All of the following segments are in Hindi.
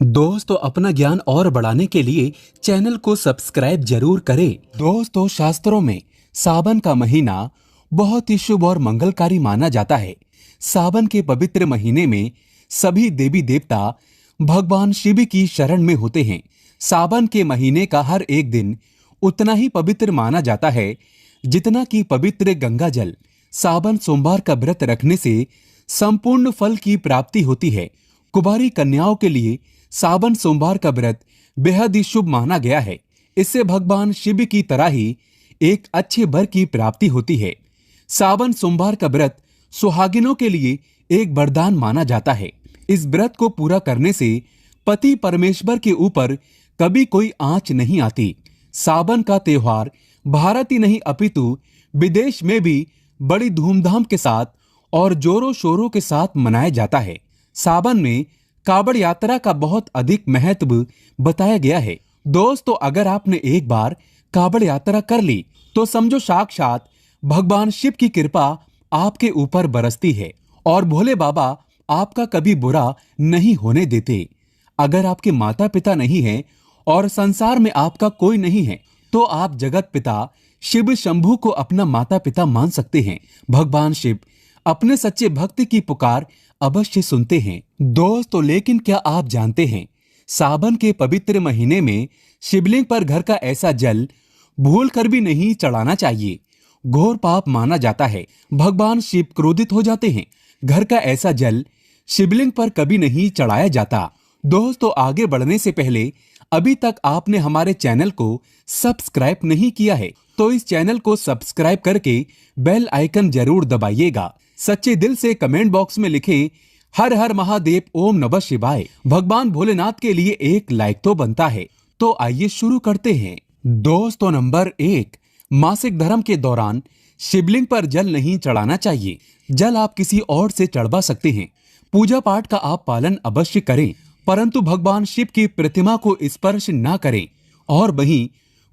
दोस्तों, अपना ज्ञान और बढ़ाने के लिए चैनल को सब्सक्राइब जरूर करें। दोस्तों, शास्त्रों में सावन का महीना बहुत ही शुभ और मंगलकारी माना जाता है। सावन के पवित्र महीने में सभी देवी देवता भगवान शिव की शरण में होते हैं। सावन के महीने का हर एक दिन उतना ही पवित्र माना जाता है जितना कि पवित्र गंगा जल। सावन सोमवार का व्रत रखने से संपूर्ण फल की प्राप्ति होती है। कुंवारी कन्याओं के लिए सावन सोमवार का व्रत बेहद ही शुभ माना गया है। इससे भगवान शिव की तरह ही एक अच्छे वर की प्राप्ति होती है। सावन सोमवार का व्रत सुहागिनों के लिए एक वरदान माना जाता है। इस व्रत को पूरा करने से पति परमेश्वर के ऊपर कभी कोई आंच नहीं आती। सावन का त्योहार भारत ही नहीं अपितु विदेश में भी बड़ी धूमधाम के साथ और जोरों शोरों के साथ मनाया जाता है। सावन में कांवड़ यात्रा का बहुत अधिक महत्व बताया गया है। दोस्तों, अगर आपने एक बार कांवड़ यात्रा कर ली तो समझो साक्षात भगवान शिव की कृपा आपके ऊपर बरसती है और भोले बाबा आपका कभी बुरा नहीं होने देते। अगर आपके माता पिता नहीं हैं और संसार में आपका कोई नहीं है तो आप जगत पिता शिव शंभू को अपना माता पिता मान सकते हैं। भगवान शिव अपने सच्चे भक्त की पुकार अवश्य सुनते हैं। दोस्तों, लेकिन क्या आप जानते हैं सावन के पवित्र महीने में शिवलिंग पर घर का ऐसा जल भूल कर भी नहीं चढ़ाना चाहिए। घोर पाप माना जाता है। भगवान शिव क्रोधित हो जाते हैं। घर का ऐसा जल शिवलिंग पर कभी नहीं चढ़ाया जाता। दोस्तों, आगे बढ़ने से पहले अभी तक आपने हमारे चैनल को सब्सक्राइब नहीं किया है तो इस चैनल को सब्सक्राइब करके बेल आइकन जरूर दबाइएगा। सच्चे दिल से कमेंट बॉक्स में लिखें हर हर महादेव ओम नमः शिवाय। भगवान भोलेनाथ के लिए एक लाइक तो बनता है। तो आइए शुरू करते हैं। दोस्तों, नंबर 1, मासिक धर्म के दौरान शिवलिंग पर जल नहीं चढ़ाना चाहिए। जल आप किसी और से चढ़वा सकते हैं। पूजा पाठ का आप पालन अवश्य करें, परंतु भगवान शिव की प्रतिमा को स्पर्श न करें। और वहीं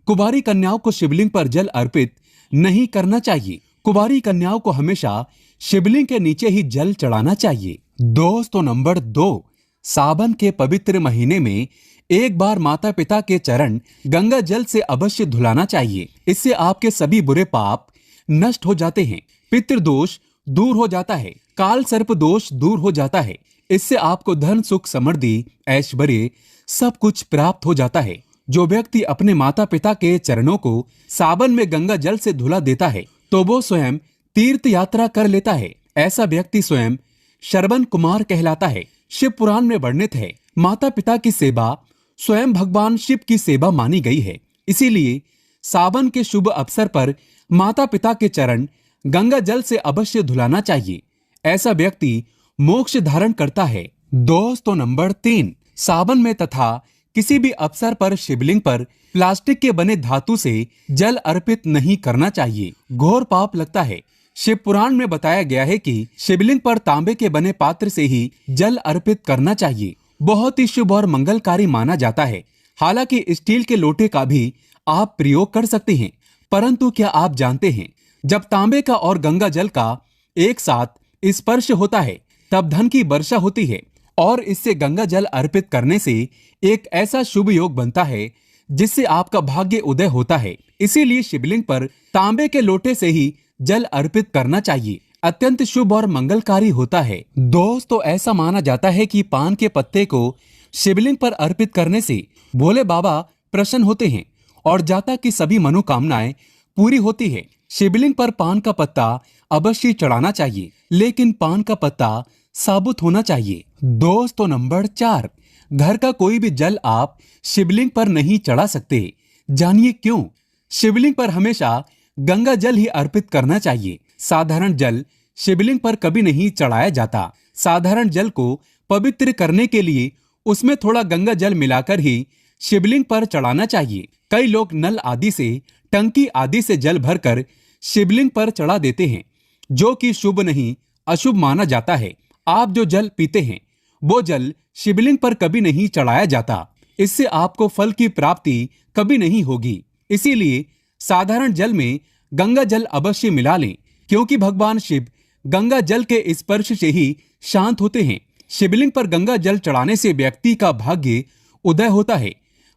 कुंवारी कन्याओं को शिवलिंग पर जल अर्पित नहीं करना चाहिए। कुंवारी कन्याओं को हमेशा शिवलिंग के नीचे ही जल चढ़ाना चाहिए। दोस्तों, नंबर 2, सावन के पवित्र महीने में एक बार माता पिता के चरण गंगा जल से अवश्य धुलाना चाहिए। इससे आपके सभी बुरे पाप नष्ट हो जाते हैं। पितृदोष दूर हो जाता है। काल सर्प दोष दूर हो जाता है। इससे आपको धन सुख समृद्धि ऐश्वर्य सब कुछ प्राप्त हो जाता है। जो व्यक्ति अपने माता पिता के चरणों को सावन में गंगा जल से धुला देता है तो वो स्वयं तीर्थ यात्रा कर लेता है। ऐसा व्यक्ति स्वयं श्रवण कुमार कहलाता है। शिव पुराण में वर्णित है, माता पिता की सेवा स्वयं भगवान शिव की सेवा मानी गई है। इसीलिए सावन के शुभ अवसर पर माता पिता के चरण गंगा जल से अवश्य धुलाना चाहिए। ऐसा व्यक्ति मोक्ष धारण करता है। दोस्तों, नंबर 3, सावन में तथा किसी भी अवसर पर शिवलिंग पर प्लास्टिक के बने धातु से जल अर्पित नहीं करना चाहिए। घोर पाप लगता है। शिव पुराण में बताया गया है कि शिवलिंग पर तांबे के बने पात्र से ही जल अर्पित करना चाहिए। बहुत ही शुभ और मंगलकारी माना जाता है। हालांकि स्टील के लोटे का भी आप प्रयोग कर सकते हैं, परंतु क्या आप जानते हैं जब तांबे का और गंगा जल का एक साथ स्पर्श होता है तब धन की वर्षा होती है और इससे गंगा जल अर्पित करने से एक ऐसा शुभ योग बनता है जिससे आपका भाग्य उदय होता है। इसीलिए शिवलिंग पर तांबे के लोटे से ही जल अर्पित करना चाहिए। अत्यंत शुभ और मंगलकारी होता है। दोस्तों, ऐसा माना जाता है कि पान के पत्ते को शिवलिंग पर अर्पित करने से भोले बाबा प्रसन्न होते हैं और जातक की सभी मनोकामनाएं पूरी होती है। शिवलिंग पर पान का पत्ता अवश्य चढ़ाना चाहिए, लेकिन पान का पत्ता साबुत होना चाहिए। दोस्तों, नंबर 4, घर का कोई भी जल आप शिवलिंग पर नहीं चढ़ा सकते। जानिए क्यों। शिवलिंग पर हमेशा गंगा जल ही अर्पित करना चाहिए। साधारण जल शिवलिंग पर कभी नहीं चढ़ाया जाता। साधारण जल को पवित्र करने के लिए उसमें थोड़ा गंगा जल मिलाकर ही शिवलिंग पर चढ़ाना चाहिए। कई लोग नल आदि से, टंकी आदि से जल भरकर शिवलिंग पर चढ़ा देते हैं, जो कि शुभ नहीं अशुभ माना जाता है। आप जो जल पीते हैं वो जल शिवलिंग पर कभी नहीं चढ़ाया जाता। इससे आपको फल की प्राप्ति कभी नहीं होगी। इसीलिए साधारण जल में गंगा जल अवश्य मिला लें, क्योंकि भगवान शिव गंगा जल के स्पर्श से ही शांत होते हैं। शिवलिंग पर गंगा जल चढ़ाने से व्यक्ति का भाग्य उदय होता है,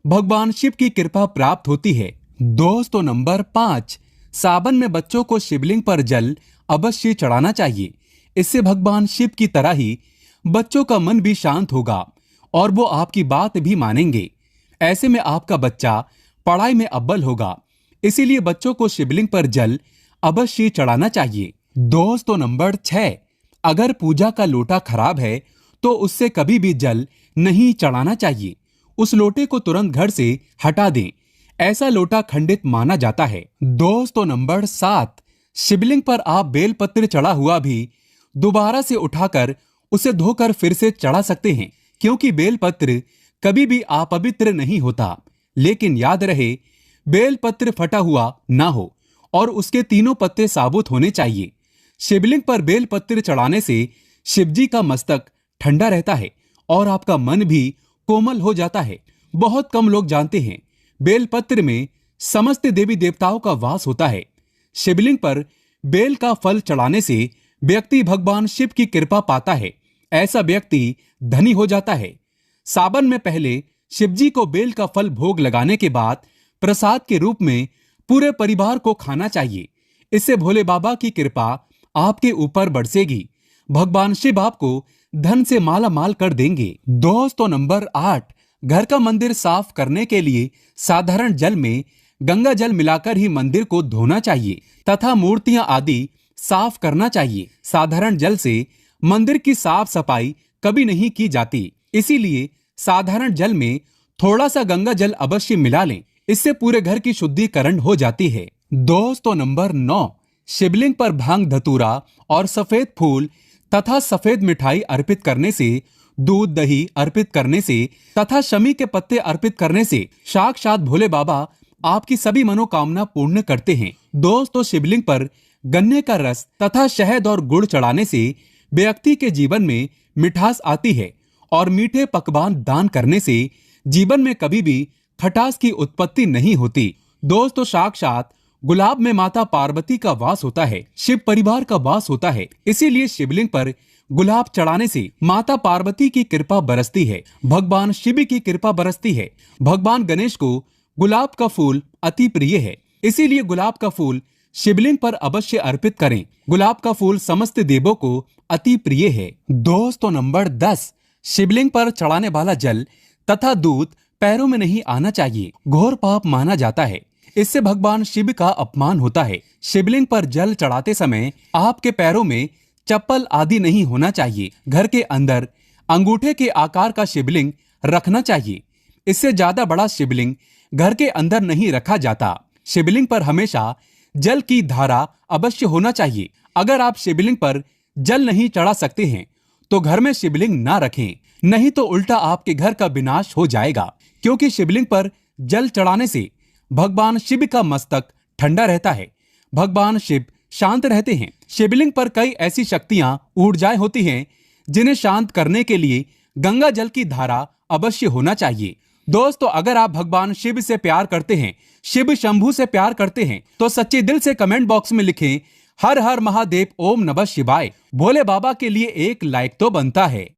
भगवान शिव की कृपा प्राप्त होती है। दोस्तों नंबर 5, सावन में बच्चों को शिवलिंग पर जल अवश्य चढ़ाना चाहिए। इससे भगवान शिव की तरह ही बच्चों का मन भी शांत होगा और वो आपकी बात भी मानेंगे। ऐसे में आपका बच्चा पढ़ाई में अव्वल होगा, इसीलिए बच्चों को शिवलिंग पर जल अवश्य चढ़ाना चाहिए। दोस्तों नंबर 6, अगर पूजा का लोटा खराब है तो उससे कभी भी जल नहीं चढ़ाना चाहिए। उस लोटे को तुरंत घर से हटा दें, ऐसा लोटा खंडित माना जाता है। दोस्तों नंबर 7, शिवलिंग पर आप बेलपत्र चढ़ा हुआ भी दोबारा से उठाकर उसे धोकर फिर से चढ़ा सकते हैं, क्योंकि बेलपत्र कभी भी अपवित्र नहीं होता। लेकिन याद रहे, बेलपत्र फटा हुआ ना हो और उसके तीनों पत्ते साबुत होने चाहिए। शिवलिंग पर बेलपत्र चढ़ाने से शिवजी का मस्तक ठंडा रहता है और आपका मन भी कोमल हो जाता है। बहुत कम लोग जानते हैं, बेलपत्र में समस्त देवी देवताओं का वास होता है। शिवलिंग पर बेल का फल चढ़ाने से व्यक्ति भगवान शिव की कृपा पाता है। ऐसा व्यक्ति धनी हो जाता है। सावन में पहले शिवजी को बेल का फल भोग लगाने के बाद प्रसाद के रूप में पूरे परिवार को खाना चाहिए। इससे भोले बाबा की कृपा आपके ऊपर बरसेगी। भगवान शिव आपको धन से माला माल कर देंगे। दोस्तों नंबर 8, घर का मंदिर साफ करने के लिए साधारण जल में गंगा जल मिलाकर ही मंदिर को धोना चाहिए तथा मूर्तियां आदि साफ करना चाहिए। साधारण जल से मंदिर की साफ सफाई कभी नहीं की जाती, इसीलिए साधारण जल में थोड़ा सा गंगा जल अवश्य मिला लें। इससे पूरे घर की शुद्धिकरण हो जाती है। दोस्तों नंबर 9, शिवलिंग पर भांग धतूरा और सफेद फूल तथा सफेद मिठाई अर्पित करने से, दूध दही अर्पित करने से तथा शमी के पत्ते अर्पित करने से साक्षात भोले बाबा आपकी सभी मनोकामना पूर्ण करते हैं। दोस्तों शिवलिंग पर गन्ने का रस तथा शहद और गुड़ चढ़ाने से व्यक्ति के जीवन में मिठास आती है और मीठे पकवान दान करने से जीवन में कभी भी खटास की उत्पत्ति नहीं होती। दोस्तों साक्षात गुलाब में माता पार्वती का वास होता है, शिव परिवार का वास होता है, इसीलिए शिवलिंग पर गुलाब चढ़ाने से माता पार्वती की कृपा बरसती है, भगवान शिव की कृपा बरसती है। भगवान गणेश को गुलाब का फूल अति प्रिय है, इसीलिए गुलाब का फूल शिवलिंग पर अवश्य अर्पित करें। गुलाब का फूल समस्त देवों को अति प्रिय है। दोस्तों नंबर 10, शिवलिंग पर चढ़ाने वाला जल तथा दूध पैरों में नहीं आना चाहिए, घोर पाप माना जाता है। इससे भगवान शिव का अपमान होता है। शिवलिंग पर जल चढ़ाते समय आपके पैरों में चप्पल आदि नहीं होना चाहिए। घर के अंदर अंगूठे के आकार का शिवलिंग रखना चाहिए। इससे ज्यादा बड़ा शिवलिंग घर के अंदर नहीं रखा जाता। शिवलिंग पर हमेशा जल की धारा अवश्य होना चाहिए। अगर आप शिवलिंग पर जल नहीं चढ़ा सकते हैं तो घर में शिवलिंग ना रखें, नहीं तो उल्टा आपके घर का विनाश हो जाएगा, क्योंकि शिवलिंग पर जल चढ़ाने से भगवान शिव का मस्तक ठंडा रहता है, भगवान शिव शांत रहते हैं। शिवलिंग पर कई ऐसी शक्तियां, ऊर्जाएं होती हैं जिन्हें शांत करने के लिए गंगा जल की धारा अवश्य होना चाहिए। दोस्तों अगर आप भगवान शिव से प्यार करते हैं, शिव शंभू से प्यार करते हैं, तो सच्चे दिल से कमेंट बॉक्स में लिखें हर हर महादेव, ओम नमः शिवाय। भोले बाबा के लिए एक लाइक तो बनता है।